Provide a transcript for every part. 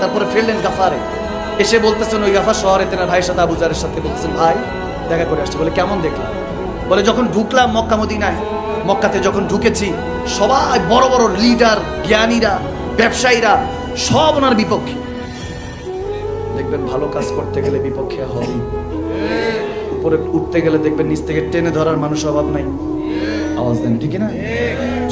তারপরে ফেললেন গাফারে, এসে বলতেছেন ওই গাফার শহরে তেনার ভাইয়ের সাথে আবু জারের সাথে বলতেছেন ভাই দেখা করে আসছে। বলে কেমন দেখলাম? বলে যখন ঢুকলাম মক্কা মদিনায়, মক্কাতে যখন ঢুকেছি সবাই বড় বড় লিডার, জ্ঞানীরা, ব্যবসায়ীরা সব ওনার বিপক্ষে। দেখবেন ভালো কাজ করতে গেলে বিপক্ষে হবে, উপরে উঠতে গেলে দেখবেন নিচ থেকে টেনে ধরার মানুষ অভাব নাই। আওয়াজ দেন ঠিক না?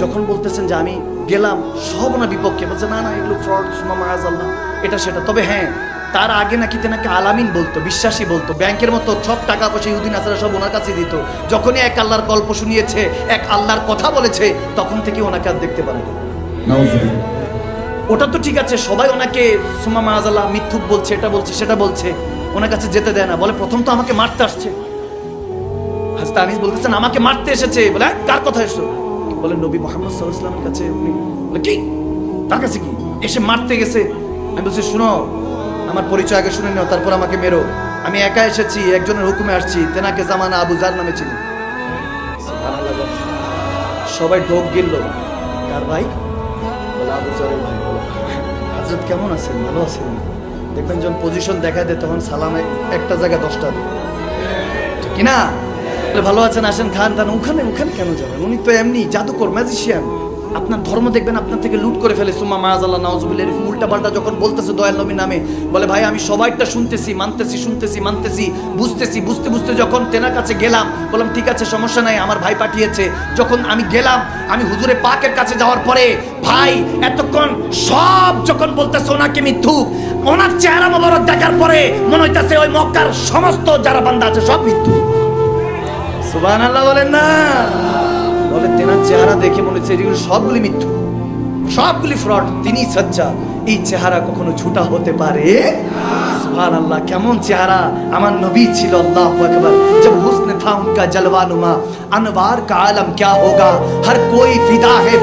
যখন বলতেছেন যে আমি গেলাম সব ওনার বিপক্ষে, বলছে না না এগুলো ফ্রড, মাআযাল্লাহ এটা সেটা। তবে হ্যাঁ, তার আগে নাকি তেনাকে আলামিন বলতো, বিশ্বাসী বলতো, ব্যাংকের মতো সব টাকা পয়সা ইহুদি নাসারা সব ওনার কাছে দিত। যখনই এক আল্লাহর গল্প শুনিয়েছে, এক আল্লাহর কথা বলেছে, তখন থেকে ওনাকে আর দেখতে পারে না। ওটা তো ঠিক আছে, সবাই ওনাকে সুম্মা মাআযাল্লাহ মিথ্যুক বলছে, এটা বলছে সেটা বলছে, ওনার কাছে যেতে দেয় না। বলে প্রথম তো আমাকে মারতে আসছে। হযরত আনিস বলতেছেন আমাকে মারতে এসেছে। বলে কার কথা এসেছো? বলে নবী মুহাম্মদ সাল্লাল্লাহু আলাইহি ওয়াসাল্লামের কাছে। উনি বলে কি তার কাছে কি এসে মারতে গেছে? আমি বলছি শুনো আমার পরিচয় আগে শুনে নাও, তারপর আমাকে মেরো। আমি একা এসেছি, একজনের হুকুমে আসছি, তেনাকে জামানা আবু জার নামে চিনি। সবাই ঢোক গিলল। কার ভাই? বলে আবু জারের ভাই। হযরত কেমন আছেন? ভালো আছেন? দেখবেন যখন পজিশন দেখা দেয় তখন সালামে একটা জায়গায় 10টা দেয়, ঠিক কি না? ভালো আছেন, আসেন খান দান। ওখানে ওখানে কেন যাবেন? উনি তো এমনি জাদুকর, ম্যাজিশিয়ান। আপনার ধর্ম দেখবেন আপনার থেকে লুট করে ফেলে। সুম্মা মাআযাল্লাহ নাউযুবিল্লাহ। এরকম উল্টা পাল্টা যখন বলতেছে দয়াল নবীর নামে, বলে ভাই আমি সবাইটা শুনতেছি, মানতেছি, শুনতেছি, মানতেছি, বুঝতেছি, বুঝতে বুঝতে যখন তেনার কাছে গেলাম, বললাম ঠিক আছে সমস্যা নাই, আমার ভাই পাঠিয়েছে। যখন আমি গেলাম, আমি হুজুরে পাকের কাছে যাওয়ার পরে ভাই এতক্ষণ সব যখন বলতেছে ওনাকে মিথ্যুক, ওনার চেহারা মোবারক দেখার পরে মনে হইতাছে ওই মক্কার সমস্ত যারা বান্দা আছে সব মিথ্যুক। সুবহানাল্লাহ বলেন না? বলে তেনার চেহারা দেখে মনে হচ্ছে এগুলো সবগুলি মিথ্যু, সবগুলি ফ্রড, তিনি সচ্চা। এই চেহারা কখনো ঝুটা হতে পারে? সুবহানাল্লাহ, কেমন চেহারা আমার নবী ছিল। আল্লাহু আকবার। जब हुस्न था उनका जलवा नुमा, अनवार का आलम क्या होगा, हर कोई फिदा है